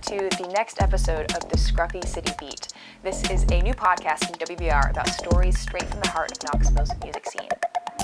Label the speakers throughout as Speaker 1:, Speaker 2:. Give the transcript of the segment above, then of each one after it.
Speaker 1: to the next episode of the Scruffy City Beat. This is a new podcast from WBR about stories straight from the heart of Knoxville's music scene.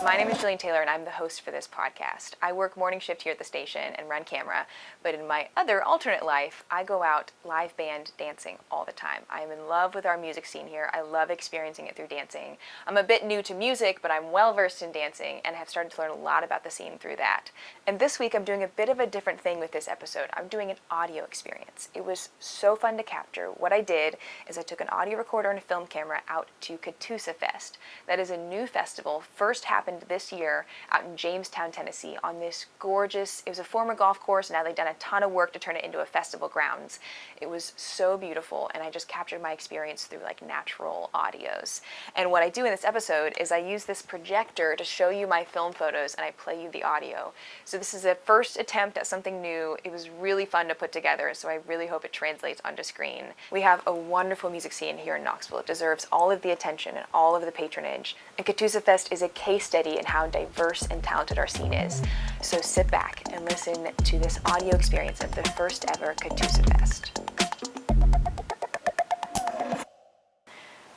Speaker 1: My name is Jillian Taylor, and I'm the host for this podcast. I work morning shift here at the station and run camera, but in my other alternate life, I go out live band dancing all the time. I am in love with our music scene here. I love experiencing it through dancing. I'm a bit new to music, but I'm well versed in dancing and have started to learn a lot about the scene through that. And this week, I'm doing a bit of a different thing with this episode. I'm doing an audio experience. It was so fun to capture. What I did is I took an audio recorder and a film camera out to Catoosa Fest. That is a new festival, first happened this year out in Jamestown, Tennessee, on this gorgeous, it was a former golf course, now they've done a ton of work to turn it into a festival grounds. It was so beautiful, and I just captured my experience through like natural audios. And what I do in this episode is I use this projector to show you my film photos, and I play you the audio. So this is a first attempt at something new. It was really fun to put together, so I really hope it translates onto screen. We have a wonderful music scene here in Knoxville. It deserves all of the attention and all of the patronage. And Catoosa Fest is a case study in how diverse and talented our scene is. So sit back and listen to this audio experience of the first ever Catoosa Fest.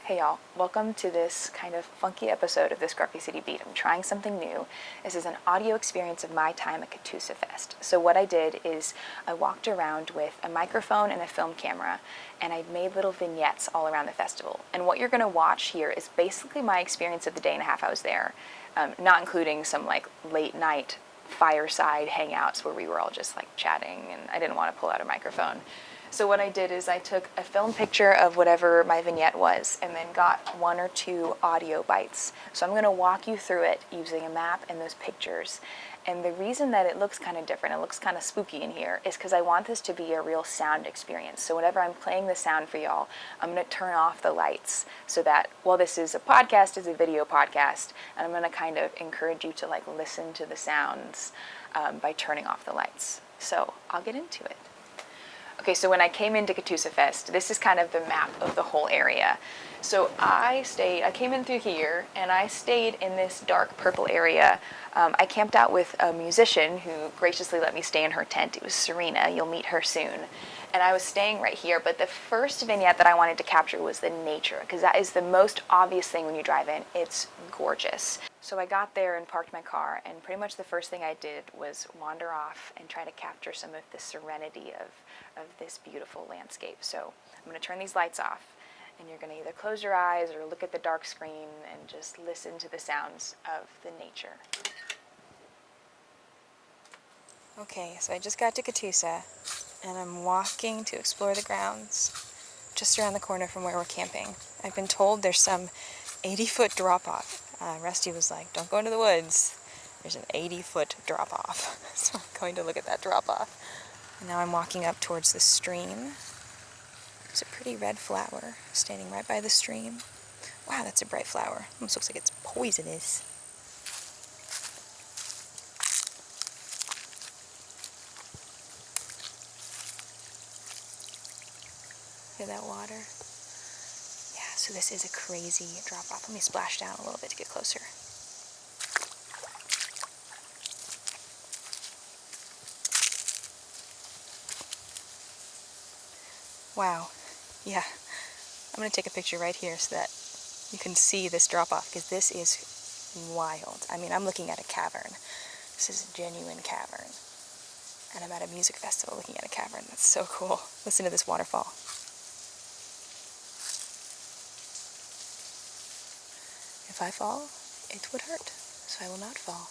Speaker 1: Hey y'all, welcome to this kind of funky episode of the Scruffy City Beat. I'm trying something new. This is an audio experience of my time at Catoosa Fest. So what I did is I walked around with a microphone and a film camera, and I made little vignettes all around the festival. And what you're going to watch here is basically my experience of the day and a half I was there, not including some like late night fireside hangouts where we were all just like chatting and I didn't want to pull out a microphone. So what I did is I took a film picture of whatever my vignette was and then got one or two audio bites. So I'm going to walk you through it using a map and those pictures. And the reason that it looks kind of different, it looks kind of spooky in here, is because I want this to be a real sound experience. So whenever I'm playing the sound for y'all, I'm going to turn off the lights so that, while this is a podcast, it's a video podcast, and I'm going to kind of encourage you to like listen to the sounds by turning off the lights. So I'll get into it. Okay, so when I came into Catoosa Fest, this is kind of the map of the whole area. So I came in through here, and I stayed in this dark purple area. I camped out with a musician who graciously let me stay in her tent. It was Serena. You'll meet her soon. And I was staying right here, but the first vignette that I wanted to capture was the nature, because that is the most obvious thing when you drive in. It's gorgeous. So I got there and parked my car, and pretty much the first thing I did was wander off and try to capture some of the serenity of this beautiful landscape. So I'm going to turn these lights off, and you're going to either close your eyes or look at the dark screen and just listen to the sounds of the nature. Okay, so I just got to Catoosa, and I'm walking to explore the grounds just around the corner from where we're camping. I've been told there's some 80-foot drop-off. Rusty was like, don't go into the woods. There's an 80-foot drop-off. So I'm going to look at that drop-off. And now I'm walking up towards the stream. There's a pretty red flower standing right by the stream. Wow, that's a bright flower. Almost looks like it's poisonous. Look at that water. Yeah, so this is a crazy drop-off. Let me splash down a little bit to get closer. Wow. Yeah. I'm going to take a picture right here so that you can see this drop-off, because this is wild. I mean, I'm looking at a cavern. This is a genuine cavern. And I'm at a music festival looking at a cavern. That's so cool. Listen to this waterfall. If I fall, it would hurt, so I will not fall.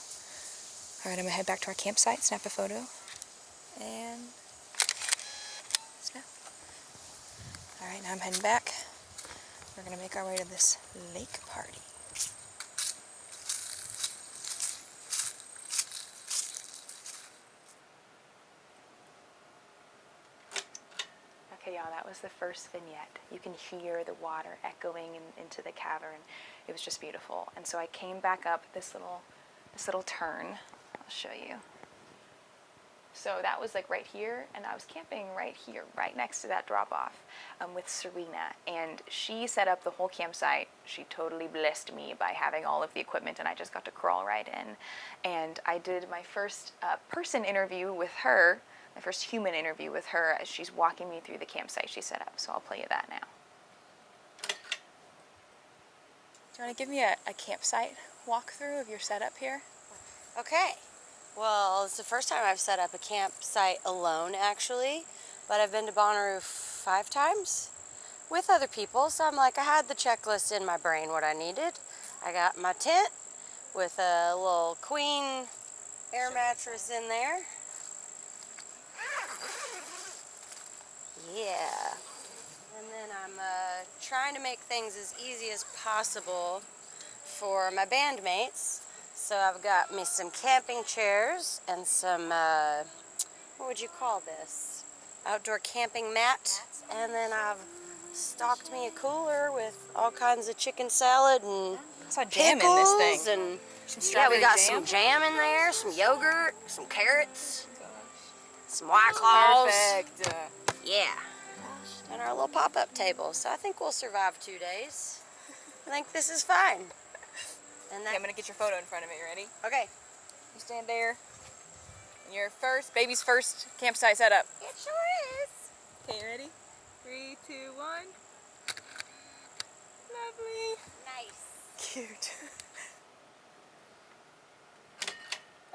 Speaker 1: Alright, I'm going to head back to our campsite, snap a photo, and snap. Alright, now I'm heading back. We're going to make our way to this lake party. Okay, y'all, that was the first vignette. You can hear the water echoing into the cavern. It was just beautiful. And so I came back up this little turn. I'll show you. So that was like right here, and I was camping right here, right next to that drop-off with Serena. And she set up the whole campsite. She totally blessed me by having all of the equipment, and I just got to crawl right in. And I did my first person interview with her my first human interview with her as she's walking me through the campsite she set up. So I'll play you that now. Do you want to give me a campsite walkthrough of your setup here?
Speaker 2: Okay. Well, it's the first time I've set up a campsite alone, actually. But I've been to Bonnaroo 5 times with other people. So I'm like, I had the checklist in my brain, what I needed. I got my tent with a little queen air mattress in there. Yeah. And then I'm trying to make things as easy as possible for my bandmates. So I've got me some camping chairs and some, what would you call this? Outdoor camping mat. And then I've stocked me a cooler with all kinds of chicken salad and
Speaker 1: I saw jam in this
Speaker 2: pickles
Speaker 1: thing.
Speaker 2: and
Speaker 1: Some
Speaker 2: yeah,
Speaker 1: strawberry
Speaker 2: we got
Speaker 1: jam?
Speaker 2: some jam in there, some yogurt, some carrots, some White Claws.
Speaker 1: Perfect.
Speaker 2: Yeah. And our little pop-up table. So I think we'll survive 2 days. I think this is fine. And
Speaker 1: Okay, I'm gonna get your photo in front of me. You ready?
Speaker 2: Okay.
Speaker 1: You stand there. Your baby's first campsite setup.
Speaker 2: It sure is.
Speaker 1: Okay, you ready? 3, 2, 1. Lovely.
Speaker 2: Nice.
Speaker 1: Cute.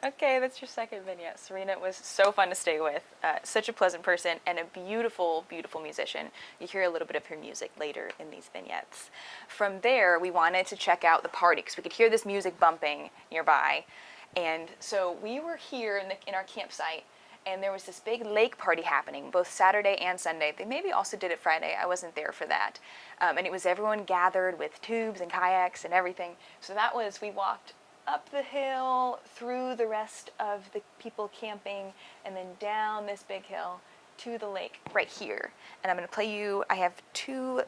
Speaker 1: Okay, that's your second vignette. Serena was so fun to stay with. Such a pleasant person and a beautiful, beautiful musician. You hear a little bit of her music later in these vignettes. From there, we wanted to check out the party because we could hear this music bumping nearby. And so we were here in our campsite, and there was this big lake party happening both Saturday and Sunday. They maybe also did it Friday. I wasn't there for that. And it was everyone gathered with tubes and kayaks and everything. So we walked up the hill, through the rest of the people camping, and then down this big hill to the lake right here. And I'm going to play you, I have two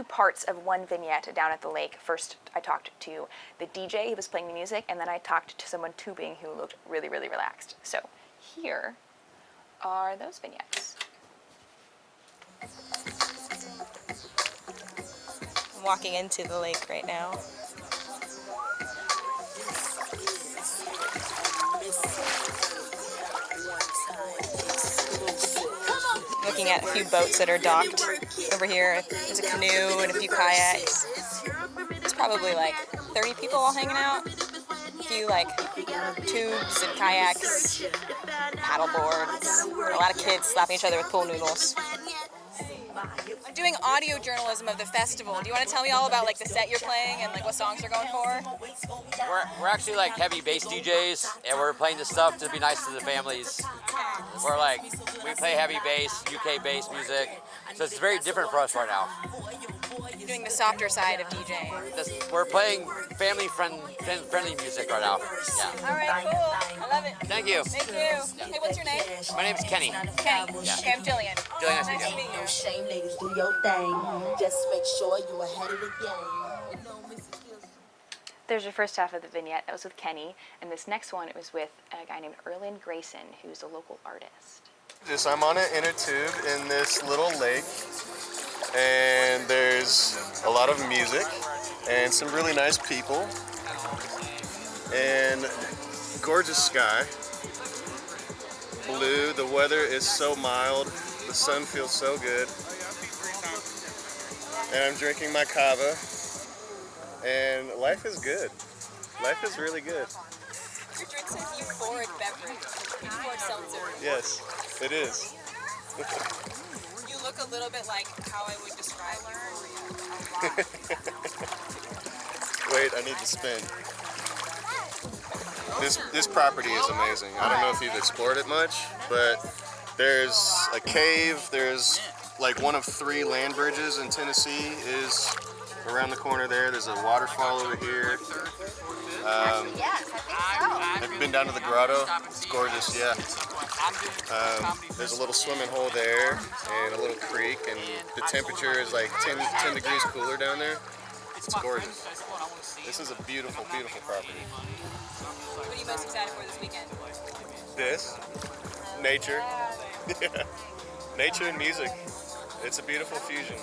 Speaker 1: parts of one vignette down at the lake. First, I talked to the DJ who was playing the music, and then I talked to someone tubing who looked really, really relaxed. So here are those vignettes. I'm walking into the lake right now. Looking at a few boats that are docked over here. There's a canoe and a few kayaks. It's probably like 30 people all hanging out. A few like tubes and kayaks, paddle boards. A lot of kids slapping each other with pool noodles. I'm doing audio journalism of the festival. Do you want to tell me all about like the set you're playing and like what songs you're going for?
Speaker 3: We're actually like heavy bass DJs, and we're playing this stuff to be nice to the families. We're like, we play heavy bass, UK bass music, so it's very different for us right now.
Speaker 1: You're doing the softer side of DJing.
Speaker 3: We're playing family music right now. Yeah.
Speaker 1: All right, cool. I love it.
Speaker 3: Thank you.
Speaker 1: Thank you. Hey, what's your name?
Speaker 3: My name's Kenny.
Speaker 1: Kenny.
Speaker 3: Yeah.
Speaker 1: Okay, I'm Jillian.
Speaker 3: Jillian, nice
Speaker 1: Nice
Speaker 3: to
Speaker 1: to
Speaker 3: meet you.
Speaker 1: meet you.
Speaker 4: Shame, ladies, do your thing. Just make sure you're ahead of the game.
Speaker 1: There's your first half of the vignette. That was with Kenny. And this next one, it was with a guy named Erlyn Grayson, who's a local artist.
Speaker 5: I'm on an inner tube in this little lake, and there's a lot of music and some really nice people and gorgeous sky. Blue, the weather is so mild, the sun feels so good. And I'm drinking my kava, and life is good. Life is really good.
Speaker 1: Your drink's a euphoric beverage, euphoric seltzer.
Speaker 5: Yes, it is.
Speaker 1: You look a little bit like how I would describe you.
Speaker 5: Wait, I need to spin. This property is amazing. I don't know if you've explored it much, but there's a cave. There's like one of 3 land bridges in Tennessee is around the corner there. There's a waterfall over here.
Speaker 2: Yes, I think
Speaker 5: I've been down to the grotto. It's gorgeous, yeah. There's a little swimming hole there and a little creek, and the temperature is like 10 degrees cooler down there. It's gorgeous. This is a beautiful, beautiful property.
Speaker 1: What are you most excited for this weekend?
Speaker 5: This, nature, nature and music. It's a beautiful fusion.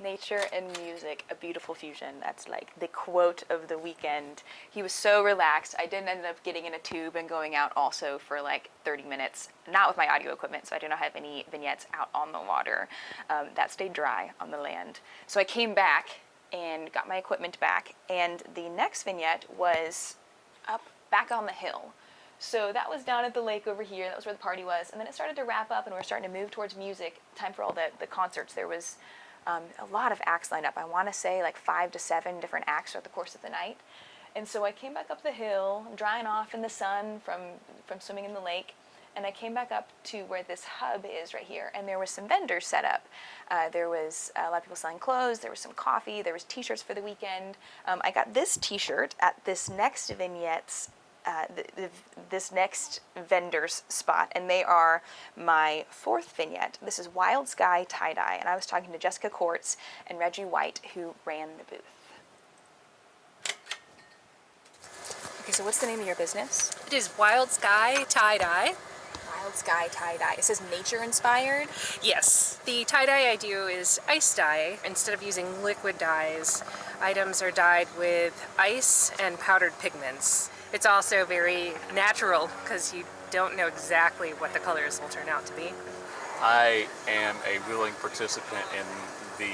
Speaker 1: Nature and music, a beautiful fusion. That's like the quote of the weekend. He was so relaxed. I didn't end up getting in a tube and going out also for like 30 minutes, not with my audio equipment, so I do not have any vignettes out on the water. That stayed dry on the land. So I came back and got my equipment back, and the next vignette was up back on the hill. So that was down at the lake over here. That was where the party was. And then it started to wrap up, and we're starting to move towards music. Time for all the concerts. There was a lot of acts lined up. I want to say like 5 to 7 different acts throughout the course of the night. And so I came back up the hill, drying off in the sun from swimming in the lake. And I came back up to where this hub is right here. And there was some vendors set up. There was a lot of people selling clothes. There was some coffee. There was t-shirts for the weekend. I got this t-shirt at this next vignette's this next vendor's spot, and they are my 4th vignette. This is Wild Sky Tie-Dye, and I was talking to Jessica Quartz and Reggie White, who ran the booth. Okay, so what's the name of your business?
Speaker 6: It is Wild Sky Tie-Dye.
Speaker 1: Wild Sky Tie-Dye. It says nature inspired?
Speaker 6: Yes. The tie-dye I do is ice dye. Instead of using liquid dyes, items are dyed with ice and powdered pigments. It's also very natural because you don't know exactly what the colors will turn out to be.
Speaker 7: I am a willing participant in the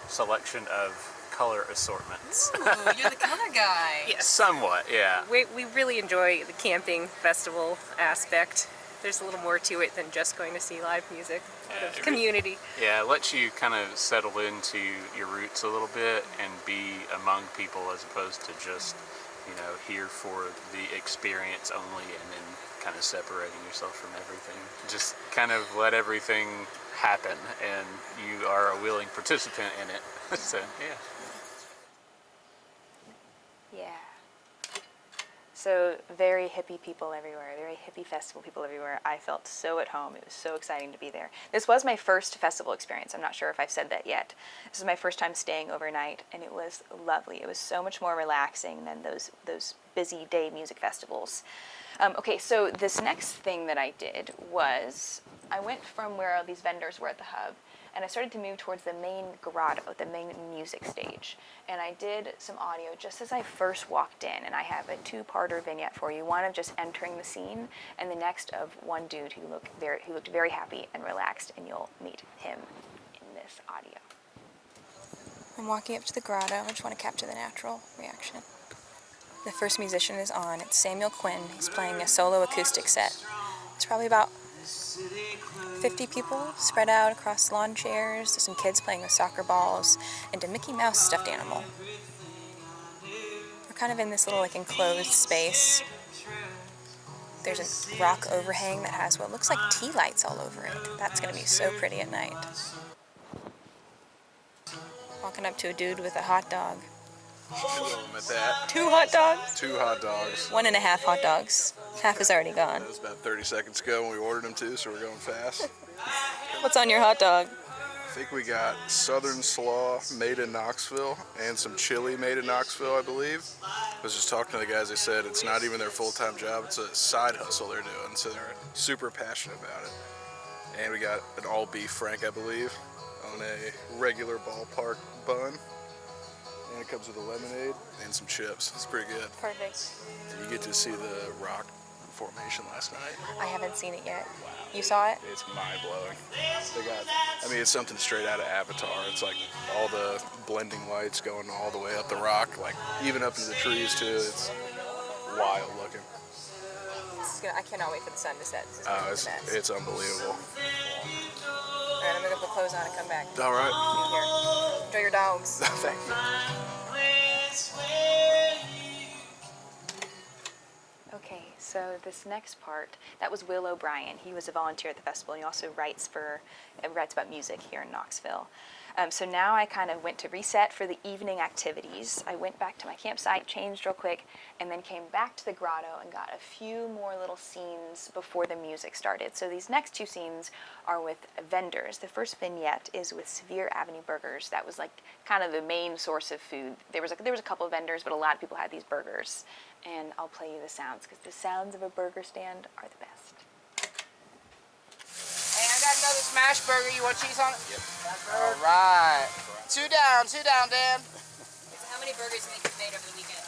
Speaker 7: selection of color assortments.
Speaker 8: Ooh, you're the color guy.
Speaker 6: Yes.
Speaker 7: Somewhat, yeah.
Speaker 6: We really enjoy the camping festival aspect. There's a little more to it than just going to see live music.
Speaker 7: Yeah,
Speaker 6: Community.
Speaker 7: Yeah, it lets you kind of settle into your roots a little bit and be among people as opposed to just, here for the experience only and then kind of separating yourself from everything. Just kind of let everything happen and you are a willing participant in it. So, yeah.
Speaker 1: Yeah. So very hippie people everywhere, very hippie festival people everywhere. I felt so at home. It was so exciting to be there. This was my first festival experience. I'm not sure if I've said that yet. This is my first time staying overnight, and it was lovely. It was so much more relaxing than those busy day music festivals. Okay, so this next thing that I did was I went from where all these vendors were at the hub, and I started to move towards the main grotto, the main music stage. And I did some audio just as I first walked in, and I have a 2-parter vignette for you, one of just entering the scene, and the next of one dude who looked very happy and relaxed, and you'll meet him in this audio. I'm walking up to the grotto. I just want to capture the natural reaction. The first musician is on. It's Samuel Quinn. He's playing a solo acoustic set. It's probably about 50 people spread out across lawn chairs. There's some kids playing with soccer balls and a Mickey Mouse stuffed animal. We're kind of in this little enclosed space. There's a rock overhang that has what looks like tea lights all over it. That's going to be so pretty at night. Walking up to a dude with a hot dog.
Speaker 5: Two of them at that.
Speaker 1: 2 hot dogs?
Speaker 5: 2 hot dogs.
Speaker 1: 1.5 hot dogs. Half is already gone.
Speaker 5: That was about 30 seconds ago when we ordered them too, so we're going fast.
Speaker 1: What's on your hot dog?
Speaker 5: I think we got Southern Slaw made in Knoxville and some chili made in Knoxville, I believe. I was just talking to the guys, they said it's not even their full-time job, it's a side hustle they're doing, so they're super passionate about it. And we got an all-beef Frank, I believe, on a regular ballpark bun. And it comes with a lemonade and some chips. It's pretty good.
Speaker 1: Perfect.
Speaker 5: Did you get to see the rock formation last night?
Speaker 1: I haven't seen it yet. You saw it?
Speaker 5: It's mind-blowing. It's something straight out of Avatar. It's like all the blending lights going all the way up the rock, like even up into the trees too. It's wild looking.
Speaker 1: I cannot wait for the sun to set.
Speaker 5: It's unbelievable.
Speaker 1: All right, I'm gonna go put clothes on and come back.
Speaker 5: All right.
Speaker 1: Here. Enjoy your dogs.
Speaker 5: Thank you.
Speaker 1: Okay, so this next part, that was Will O'Brien. He was a volunteer at the festival. He also writes about music here in Knoxville. So now I kind of went to reset for the evening activities. I went back to my campsite, changed real quick, and then came back to the grotto and got a few more little scenes before the music started. So these next 2 scenes are with vendors. The first vignette is with Sevier Avenue Burgers. That was like kind of the main source of food. There was a couple of vendors, but a lot of people had these burgers. And I'll play you the sounds, because the sounds of a burger stand are the best.
Speaker 8: Hey, I got another
Speaker 9: smash burger. You want cheese on it? Yep. All right. Two down, Dan.
Speaker 8: So how many burgers do you think you've made over the weekend?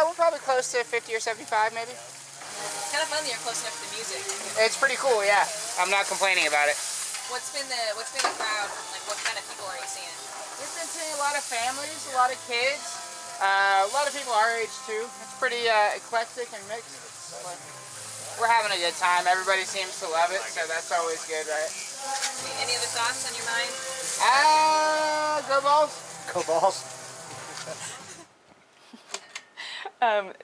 Speaker 9: We're probably close to 50 or 75 maybe.
Speaker 8: It's kind of fun that you're close enough to the music.
Speaker 9: It's pretty cool, yeah. I'm not complaining about it.
Speaker 8: What's been the crowd? Like, what kind of people are you seeing?
Speaker 9: We've been seeing a lot of families, a lot of kids, a lot of people our age too. It's pretty eclectic and mixed. But we're having a good time. Everybody seems to love it, so that's always good, right?
Speaker 8: Any other thoughts on your mind?
Speaker 9: Go Balls.
Speaker 10: Go Balls.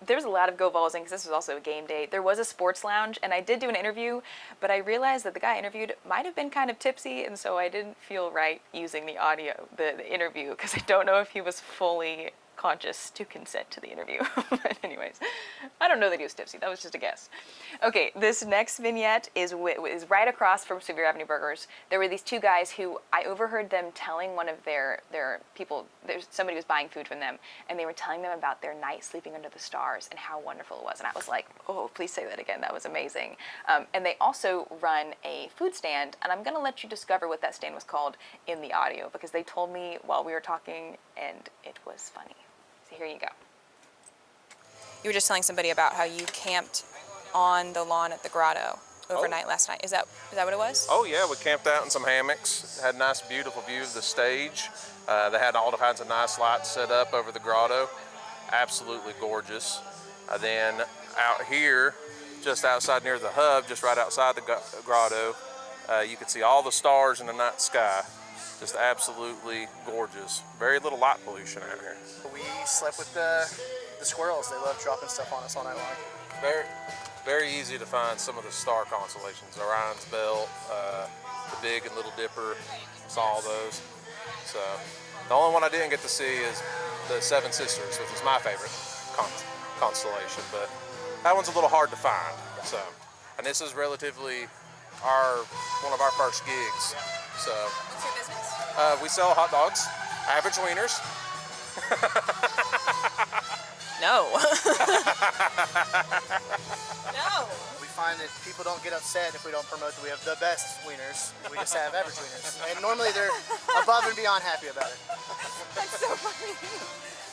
Speaker 1: There's a lot of go balls in because this was also a game day. There was a sports lounge, and I did do an interview, but I realized that the guy I interviewed might have been kind of tipsy, and so I didn't feel right using the audio, the interview, because I don't know if he was fully conscious to consent to the interview. But anyways, I don't know that he was tipsy. That was just a guess. Okay, this next vignette is right across from Severe Avenue Burgers. There were these two guys who I overheard them telling one of their people, somebody was buying food from them, and they were telling them about their night sleeping under the stars and how wonderful it was. And I was like, oh, please say that again. That was amazing. And they also run a food stand, and I'm going to let you discover what that stand was called in the audio, because they told me while we were talking, and it was funny. So here you go. You were just telling somebody about how you camped on the lawn at the grotto overnight last night. Is that what it was?
Speaker 11: Oh yeah, we camped out in some hammocks. Had a nice, beautiful view of the stage. They had all kinds of nice lights set up over the grotto. Absolutely gorgeous. Then out here, just outside near the hub, just right outside the grotto, you could see all the stars in the night sky. Just absolutely gorgeous. Very little light pollution out here.
Speaker 10: We slept with the squirrels. They love dropping stuff on us all night long.
Speaker 11: Very easy to find some of the star constellations. Orion's Belt, the Big and Little Dipper, saw all those. So the only one I didn't get to see is the Seven Sisters, which is my favorite constellation, but that one's a little hard to find. So, and this is relatively one of our first gigs. So,
Speaker 8: What's your business?
Speaker 11: we sell hot dogs, average wieners.
Speaker 1: No.
Speaker 8: No.
Speaker 10: We find that people don't get upset if we don't promote that we have the best wieners. We just have average wieners. And normally they're above and beyond happy about it.
Speaker 8: That's so funny.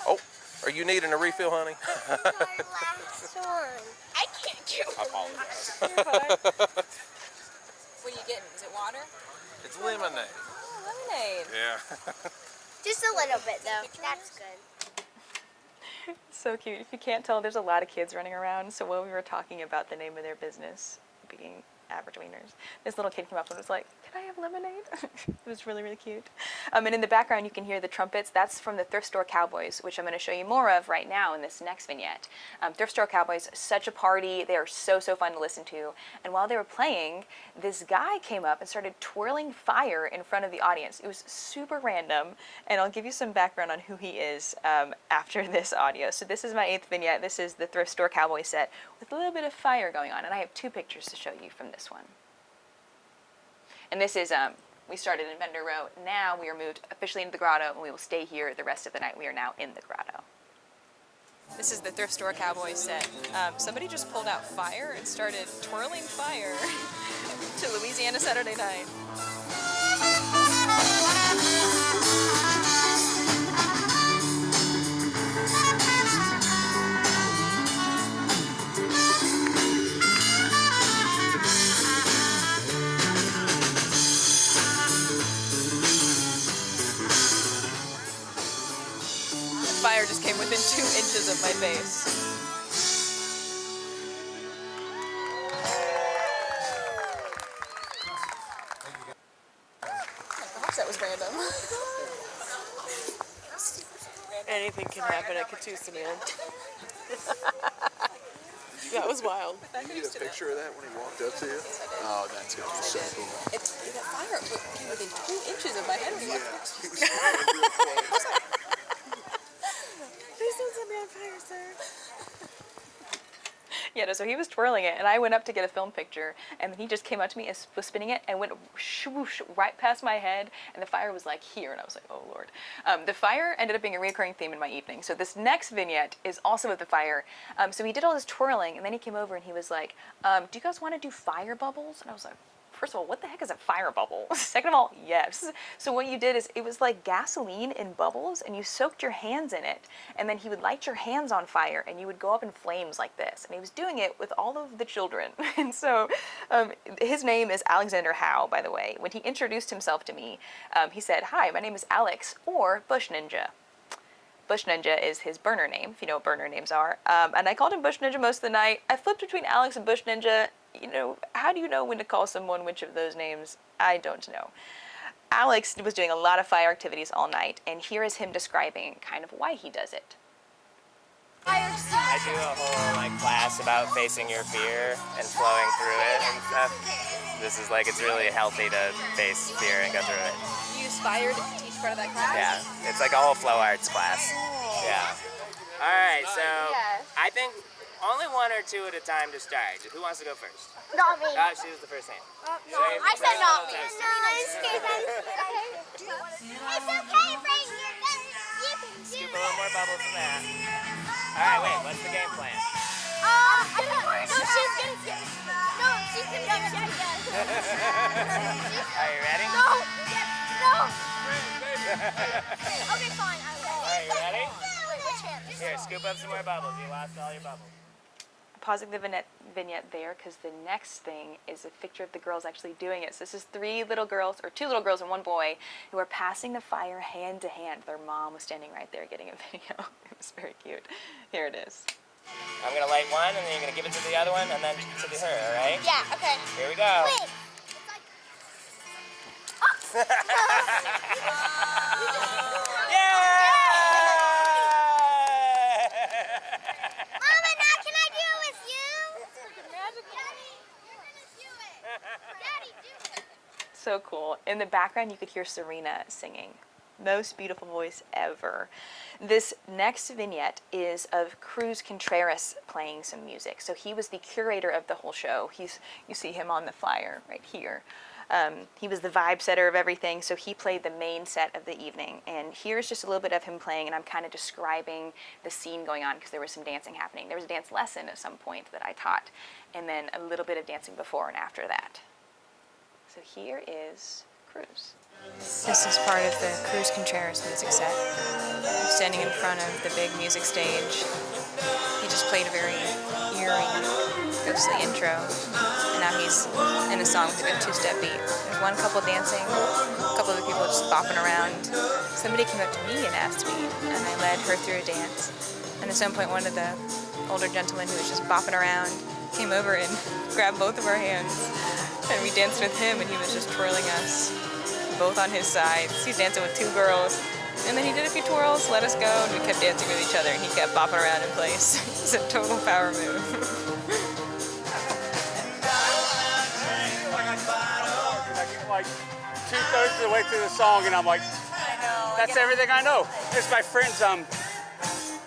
Speaker 11: Oh, are you needing a refill, honey?
Speaker 12: Last one. I can't do it.
Speaker 11: I apologize.
Speaker 8: You're fine. What are you getting? Is it water?
Speaker 11: It's lemonade.
Speaker 8: Oh, lemonade.
Speaker 11: Yeah.
Speaker 12: Just a little bit though. That's good.
Speaker 1: So cute. If you can't tell, there's a lot of kids running around. So while we were talking about the name of their business being Average Wieners, this little kid came up and was like, "Can I have lemonade?" It was really, really cute. And in the background, you can hear the trumpets. That's from the Thrift Store Cowboys, which I'm going to show you more of right now in this next vignette. Thrift Store Cowboys, such a party. They are so, so fun to listen to. And while they were playing, this guy came up and started twirling fire in front of the audience. It was super random, and I'll give you some background on who he is after this audio. So this is my 8th vignette. This is the Thrift Store Cowboy set with a little bit of fire going on, and I have 2 pictures to show you from this one. And this is, we started in Vendor Row. Now we are moved officially into the grotto, and we will stay here the rest of the night. We are now in the grotto. This is the Thrift Store Cowboy set. Somebody just pulled out fire and started twirling fire to Louisiana Saturday Night. Fire just came within 2 inches of my face. Perhaps that was random.
Speaker 13: Anything can happen at Catoosa, man. That was wild.
Speaker 14: Did you get a picture of that when he walked up to you? Oh, that's going to be so cool.
Speaker 8: That fire came within 2 inches of my head.
Speaker 13: Please don't set me on fire, sir.
Speaker 1: Yeah, no, so he was twirling it, and I went up to get a film picture, and he just came up to me and was spinning it and went swoosh right past my head, and the fire was like here, and I was like, oh Lord. The fire ended up being a recurring theme in my evening. So this next vignette is also with the fire. So he did all this twirling, and then he came over and he was like, do you guys want to do fire bubbles? And I was like, first of all, what the heck is a fire bubble? Second of all, yes. So what you did is it was like gasoline in bubbles, and you soaked your hands in it, and then he would light your hands on fire, and you would go up in flames like this. And he was doing it with all of the children. And so his name is Alexander Howe, by the way. When he introduced himself to me, he said, "Hi, my name is Alex, or Bush Ninja." Bush Ninja is his burner name, if you know what burner names are. And I called him Bush Ninja most of the night. I flipped between Alex and Bush Ninja. You know, how do you know when to call someone which of those names? I don't know. Alex was doing a lot of fire activities all night, and here is him describing kind of why he does it.
Speaker 15: I do a whole class about facing your fear and flowing through it and stuff. This is it's really healthy to face fear and go through it.
Speaker 8: You use fire to teach part of that class?
Speaker 15: Yeah, it's like a whole flow arts class. Yeah. All right, so I think only one or two at a time to start. Who wants to go first?
Speaker 12: Not me.
Speaker 15: She was the first hand.
Speaker 12: No, I said not me. It's okay, Frank. You can do
Speaker 15: Scoop a little more bubbles than that. All right, wait. What's the game plan?
Speaker 12: she's gonna get it. No, she's gonna get it.
Speaker 15: Are you ready?
Speaker 12: No. Yes. No. Okay, fine. I will.
Speaker 15: Are you ready?
Speaker 12: Wait, which hand?
Speaker 15: Here, scoop up some more bubbles. You lost all your bubbles.
Speaker 1: Pausing the vignette there because the next thing is a picture of the girls actually doing it. So this is three little girls, or two little girls and one boy, who are passing the fire hand to hand. Their mom was standing right there getting a video. It was very cute. Here it is.
Speaker 15: I'm going to light one, and then you're going to give it to the other one, and then to her, all right?
Speaker 12: Yeah, okay.
Speaker 15: Here we go.
Speaker 12: Wait. Mama, now can I do it with you? Daddy, you're gonna do it. Daddy, do it.
Speaker 1: So cool. In the background, you could hear Serena singing. Most beautiful voice ever. This next vignette is of Cruz Contreras playing some music. So he was the curator of the whole show. You see him on the flyer right here. He was the vibe setter of everything, so he played the main set of the evening. And here's just a little bit of him playing, and I'm kind of describing the scene going on because there was some dancing happening. There was a dance lesson at some point that I taught, and then a little bit of dancing before and after that. So here is Cruz. This is part of the Cruz Contreras music set. I'm standing in front of the big music stage. He just played a very eerie, ghostly intro, and now he's in a song with a good two-step beat. There's one couple dancing, a couple of people just bopping around. Somebody came up to me and asked me, and I led her through a dance. And at some point, one of the older gentlemen who was just bopping around came over and grabbed both of our hands, and we danced with him, and he was just twirling us both on his sides. He's dancing with two girls, and then he did a few twirls, let us go, and we kept dancing with each other, and he kept bopping around in place. It's a total power move.
Speaker 16: Like 2/3 of the way through the song, and I'm like, that's everything I know. It's my friend's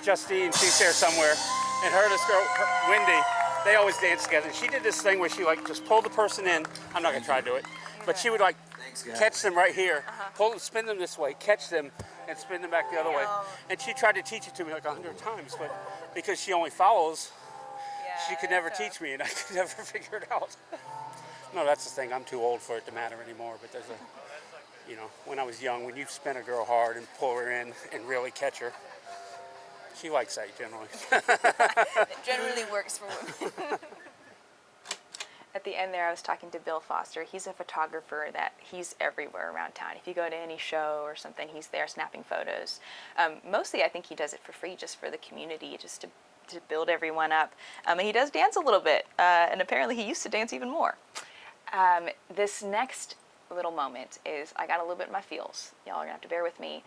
Speaker 16: Justine, she's here somewhere, and her, this girl, Wendy, they always dance together. And she did this thing where she just pulled the person in. I'm not gonna try to do it, but she would catch them right here, pull them, spin them this way, catch them, and spin them back the other way. And she tried to teach it to me 100 times, but because she only follows, she could never teach me, and I could never figure it out. No, that's the thing. I'm too old for it to matter anymore. But there's when I was young, when you spin a girl hard and pull her in and really catch her, she likes that generally.
Speaker 8: It generally works for women.
Speaker 1: At the end there, I was talking to Bill Foster. He's a photographer he's everywhere around town. If you go to any show or something, he's there snapping photos. Mostly, I think he does it for free, just for the community, just to build everyone up. And he does dance a little bit, and apparently he used to dance even more. This next little moment is, I got a little bit in my feels. Y'all are gonna have to bear with me.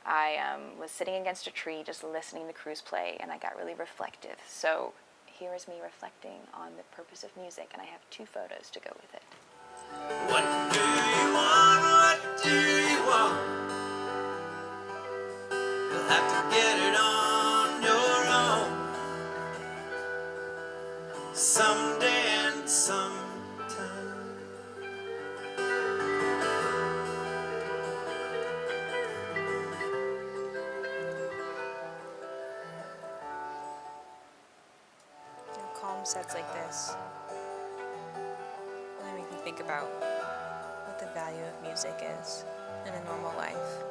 Speaker 1: I was sitting against a tree just listening to Cruz play, and I got really reflective. So here is me reflecting on the purpose of music, and I have 2 photos to go with it.
Speaker 17: What do you want? What do you want? You'll have to get it on your own. Someday and sometime.
Speaker 1: Calm sets like this really make me
Speaker 18: think about what the value of music is in a normal life.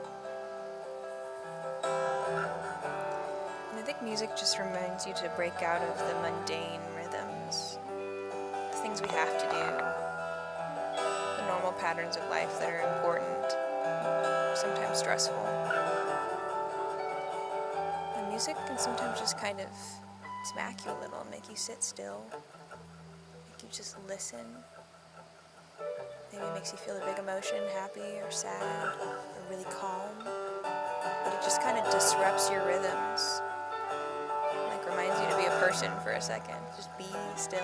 Speaker 18: And I think music just reminds you to break out of the mundane rhythms, the things we have to do, the normal patterns of life that are important, sometimes stressful. And music can sometimes just kind of smack you a little, make you sit still, make you just listen. Maybe it makes you feel a big emotion, happy or sad or really calm. But it just kind of disrupts your rhythms. Like reminds you to be a person for a second. Just be still.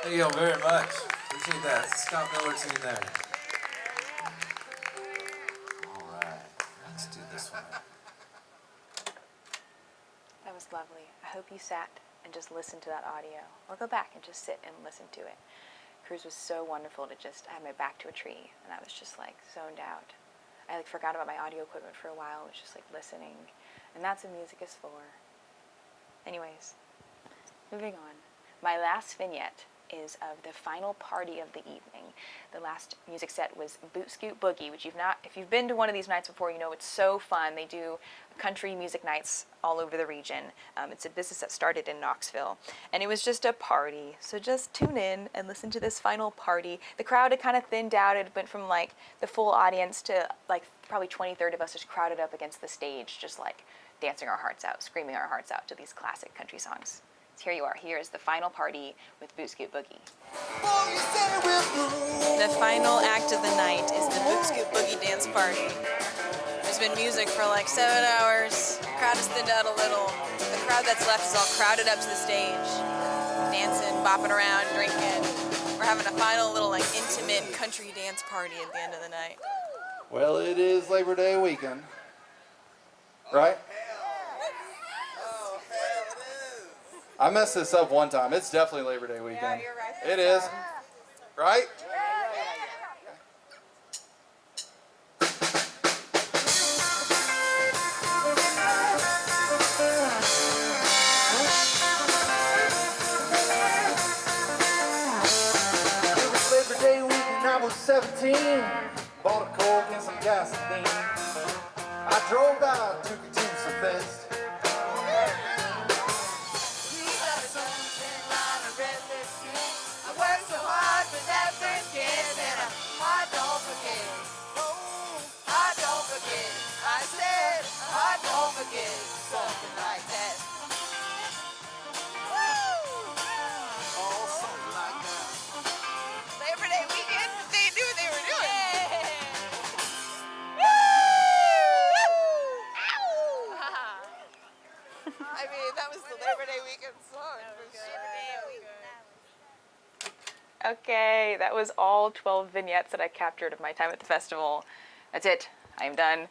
Speaker 19: Thank you all very much. Appreciate that. Scott Miller singing there. All right, let's do this one.
Speaker 1: That was lovely. I hope you sat and just listened to that audio, or go back and just sit and listen to it. Cruise was so wonderful to just have my back to a tree, and I was just like zoned out. I like forgot about my audio equipment for a while. I was just like listening, and that's what music is for. Anyways, moving on. My last vignette is of the final party of the evening. The last music set was Boot Scoot Boogie, which if you've been to one of these nights before, you know it's so fun. They do country music nights all over the region. It's a business that started in Knoxville, and it was just a party. So just tune in and listen to this final party. The crowd had kind of thinned out. It went from like the full audience to like probably 20-30 of us just crowded up against the stage, just like dancing our hearts out, screaming our hearts out to these classic country songs. So here you are. Here is the final party with Boot Scoot Boogie.
Speaker 18: The final act of the night is the Boot Scoot Boogie dance party. There's been music for like 7 hours. The crowd has thinned out a little. The crowd that's left is all crowded up to the stage, dancing, bopping around, drinking. We're having a final little like intimate country dance party at the end of the night.
Speaker 20: Well, it is Labor Day weekend, right? I messed this up one time. It's definitely Labor Day weekend.
Speaker 18: Yeah, you're right.
Speaker 20: It is. Right? It was Labor Day weekend. I was 17. Bought a Coke and some gasoline. I drove out to Catoosa Fest.
Speaker 17: Something like that.
Speaker 12: Oh, something like that. Labor Day weekend, they knew what they were doing. I mean, that was the Labor Day weekend song for sure.
Speaker 1: Okay, that was all 12 vignettes that I captured of my time at the festival. That's it. I am done.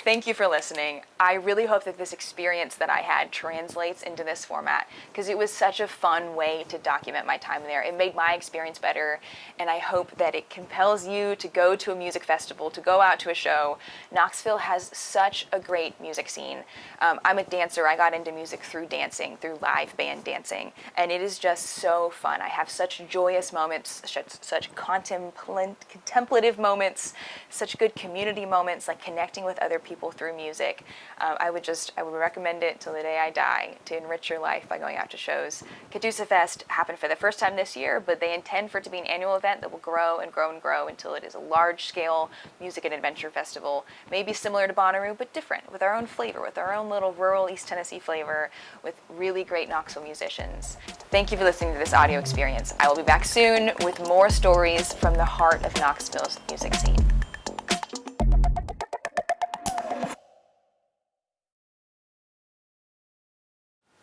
Speaker 1: Thank you for listening. I really hope that this experience that I had translates into this format, because it was such a fun way to document my time there. It made my experience better, and I hope that it compels you to go to a music festival, to go out to a show. Knoxville has such a great music scene. I'm a dancer. I got into music through dancing, through live band dancing, and it is just so fun. I have such joyous moments, such contemplative moments, such good community moments, like connecting with other people through music. I would recommend it till the day I die to enrich your life by going out to shows. Catoosa Fest happened for the first time this year, but they intend for it to be an annual event that will grow and grow and grow until it is a large-scale music and adventure festival, maybe similar to Bonnaroo, but different, with our own flavor, with our own little rural East Tennessee flavor, with really great Knoxville musicians. Thank you for listening to this audio experience. I will be back soon with more stories from the heart of Knoxville's music scene.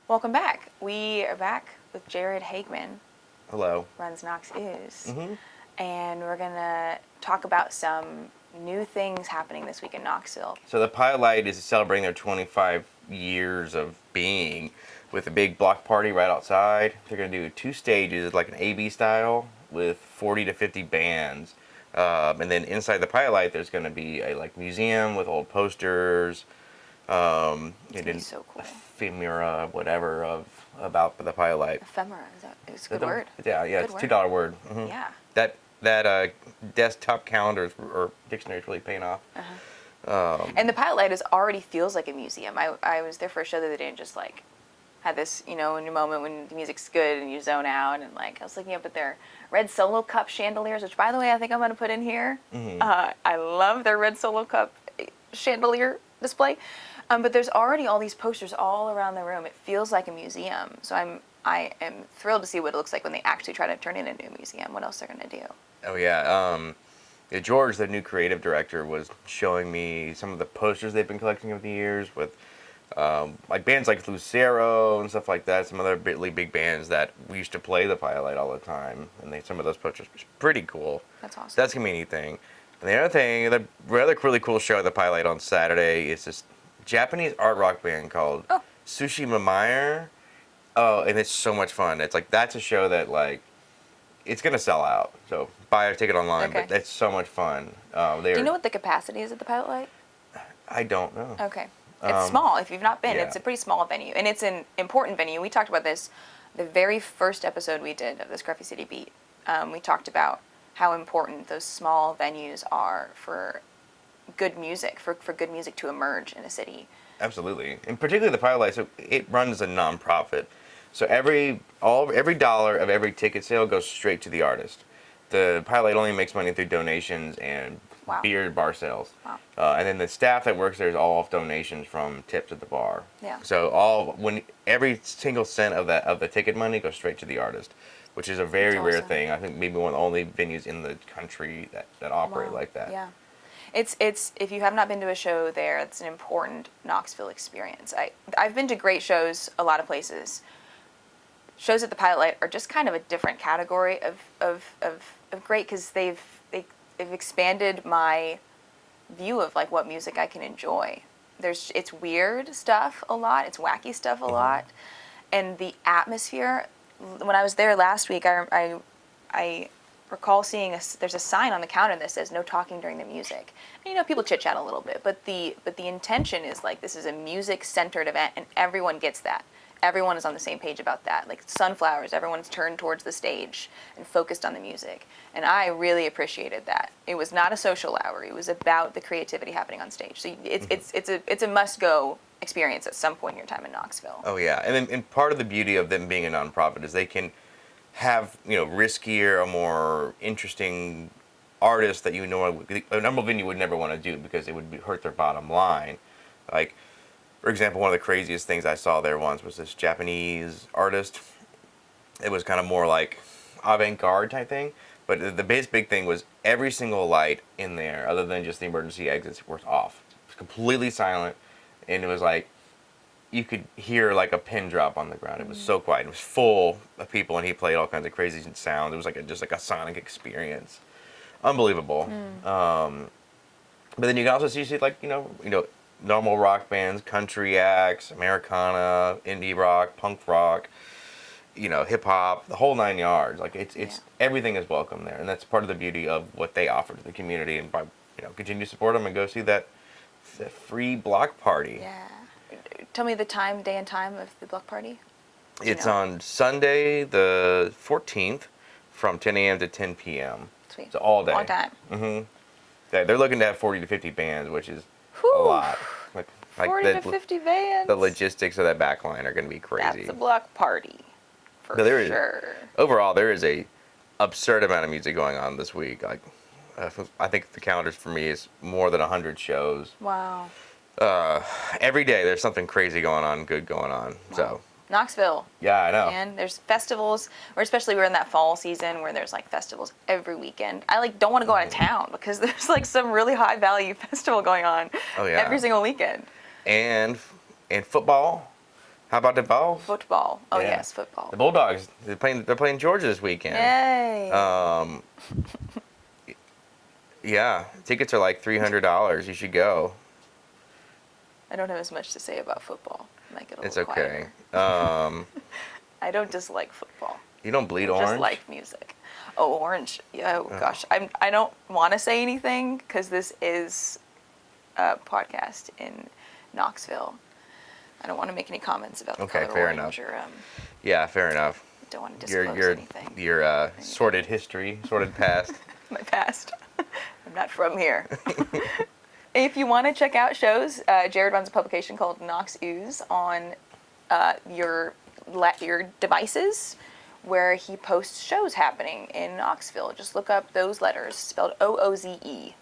Speaker 1: Welcome back. We are back with Jared Hagman,
Speaker 21: Hello.
Speaker 1: runs Knox Ooze,
Speaker 21: Mhm.
Speaker 1: and we're gonna talk about some new things happening this week in Knoxville.
Speaker 21: So the Pilot Light is celebrating their 25 years of being with a big block party right outside. They're going to do 2 stages, like an A-B style, with 40 to 50 bands. And then inside the Pilot Light, there's going to be a museum with old posters. And then
Speaker 1: so cool.
Speaker 21: Ephemera, whatever, about the Pilot Light.
Speaker 1: Ephemera, it's a good word.
Speaker 21: Yeah,
Speaker 1: Good
Speaker 21: it's a
Speaker 1: word.
Speaker 21: $2 word. Mhm.
Speaker 1: Yeah.
Speaker 21: That desktop calendar or dictionary is really paying off.
Speaker 1: And the Pilot Light already feels like a museum. I was there for a show the other day and just had this, in your moment when the music's good and you zone out, and I was looking up at their red Solo Cup chandeliers, which by the way I think I'm going to put in here. I love their red Solo Cup chandelier display. But there's already all these posters all around the room. It feels like a museum. So I am thrilled to see what it looks like when they actually try to turn it into a museum. What else they're going to do?
Speaker 21: Oh yeah. George, the new creative director, was showing me some of the posters they've been collecting over the years with bands like Lucero and stuff like that. Some other really big bands that we used to play the Pilot Light all the time, and some of those posters were pretty cool.
Speaker 1: That's awesome.
Speaker 21: That's gonna be a neat thing. And the other thing, the other really cool show at the Pilot Light on Saturday is this Japanese art rock band called Sushi Mamayer. Oh, and it's so much fun. It's that's a show that it's gonna sell out. So buy a ticket online,
Speaker 1: Okay.
Speaker 21: but it's so much fun.
Speaker 1: Do you know what the capacity is at the Pilot Light?
Speaker 21: I don't know.
Speaker 1: Okay. It's small. If you've not been,
Speaker 21: yeah.
Speaker 1: it's a pretty small venue. And it's an important venue. We talked about this the very first episode we did of the Scruffy City Beat. We talked about how important those small venues are for good music, for good music to emerge in a city.
Speaker 21: Absolutely. And particularly the Pilot Light, so it runs a non-profit. So every dollar of every ticket sale goes straight to the artist. The Pilot Light only makes money through donations and beer bar sales.
Speaker 1: Wow.
Speaker 21: And then the staff that works there is all off donations from tips at the bar.
Speaker 1: Yeah.
Speaker 21: So every single cent of the ticket money goes straight to the artist, which is a very
Speaker 1: That's
Speaker 21: rare
Speaker 1: awesome.
Speaker 21: thing. I think maybe one of the only venues in the country that operate like that.
Speaker 1: Yeah. It's if you have not been to a show there, it's an important Knoxville experience. I've been to great shows a lot of places. Shows at the Pilot Light are just kind of a different category of great because they've expanded my view of what music I can enjoy. It's weird stuff a lot, it's wacky stuff a lot, and the atmosphere. When I was there last week, I recall seeing there's a sign on the counter that says no talking during the music. And, people chit chat a little bit, but the intention is this is a music centered event, and everyone gets that. Everyone is on the same page about that. Sunflowers, everyone's turned towards the stage and focused on the music. And I really appreciated that. It was not a social hour. It was about the creativity happening on stage. So it's a must-go experience at some point in your time in Knoxville.
Speaker 21: Oh yeah, and part of the beauty of them being a nonprofit is they can have riskier or more interesting artists that a normal venue would never want to do because it would hurt their bottom line. For example, one of the craziest things I saw there once was this Japanese artist. It was kind of more avant-garde type thing, but the big thing was every single light in there, other than just the emergency exits, was off. It was completely silent, and it was you could hear a pin drop on the ground. It was so quiet. It was full of people, and he played all kinds of crazy sounds. It was just a sonic experience, unbelievable. But then you can also see normal rock bands, country acts, Americana, indie rock, punk rock, hip hop, the whole 9 yards. It's everything is welcome there, and that's part of the beauty of what they offer to the community. And by continue to support them and go see that free block party.
Speaker 1: Yeah. Tell me the day and time of the block party.
Speaker 21: It's on Sunday the 14th from 10 a.m. to 10 p.m.
Speaker 1: Sweet.
Speaker 21: So all day.
Speaker 1: Long time.
Speaker 21: Mm-hmm. Yeah, they're looking to have 40 to 50 bands, which is a lot.
Speaker 1: 40 to 50 bands.
Speaker 21: The logistics of that back line are going to be crazy.
Speaker 1: That's a block party, for sure.
Speaker 21: Overall, there is a absurd amount of music going on this week. I think the calendar for me is more than 100 shows.
Speaker 1: Wow.
Speaker 21: Every day there's something crazy going on, good going on. Wow. So
Speaker 1: Knoxville.
Speaker 21: Yeah, I know.
Speaker 1: And there's festivals, or especially we're in that fall season where there's festivals every weekend. I don't want to go out of town because there's some really high value festival going on every single weekend.
Speaker 21: And football. How about the ball?
Speaker 1: Football. Oh
Speaker 21: Yeah.
Speaker 1: yes, football.
Speaker 21: The Bulldogs. They're playing Georgia this weekend.
Speaker 1: Yay.
Speaker 21: Yeah, tickets are like $300. You should go.
Speaker 1: I don't have as much to say about football. Might get a
Speaker 21: It's
Speaker 1: little
Speaker 21: okay.
Speaker 1: quieter. I don't dislike football.
Speaker 21: You don't bleed
Speaker 1: I
Speaker 21: orange?
Speaker 1: just like music. Oh, orange. Yeah. Oh gosh. I don't want to say anything because this is a podcast in Knoxville. I don't want to make any comments about the color
Speaker 21: fair
Speaker 1: orange
Speaker 21: enough.
Speaker 1: or
Speaker 21: Yeah, fair enough.
Speaker 1: don't want to disclose anything.
Speaker 21: Your sordid history, sordid past.
Speaker 1: My past. I'm not from here. If you want to check out shows, Jared runs a publication called Knox Ooze on your devices, where he posts shows happening in Knoxville. Just look up those letters, spelled OOZE.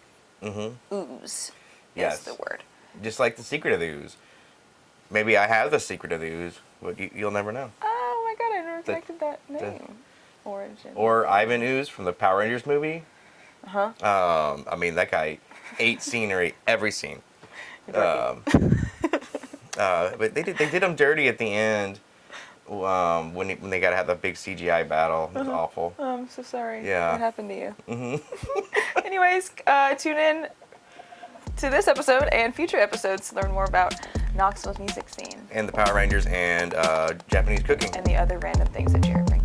Speaker 21: Mm-hmm.
Speaker 1: Ooze
Speaker 21: Yes.
Speaker 1: is the word.
Speaker 21: Just like the secret of the ooze. Maybe I have the secret of the ooze, but you'll never know.
Speaker 1: Oh my god, I never connected that name. Origin.
Speaker 21: Or Ivan Ooze from the Power Rangers movie.
Speaker 1: Uh-huh.
Speaker 21: I mean, that guy ate scenery every scene. But they did him dirty at the end when they got to have the big CGI battle. It was awful.
Speaker 1: Oh, I'm so sorry.
Speaker 21: Yeah.
Speaker 1: What happened to you?
Speaker 21: Mm-hmm.
Speaker 1: Anyways, tune in to this episode and future episodes to learn more about Knoxville's music scene
Speaker 21: And the Power Rangers and Japanese cooking.
Speaker 1: and the other random things that Jared brings.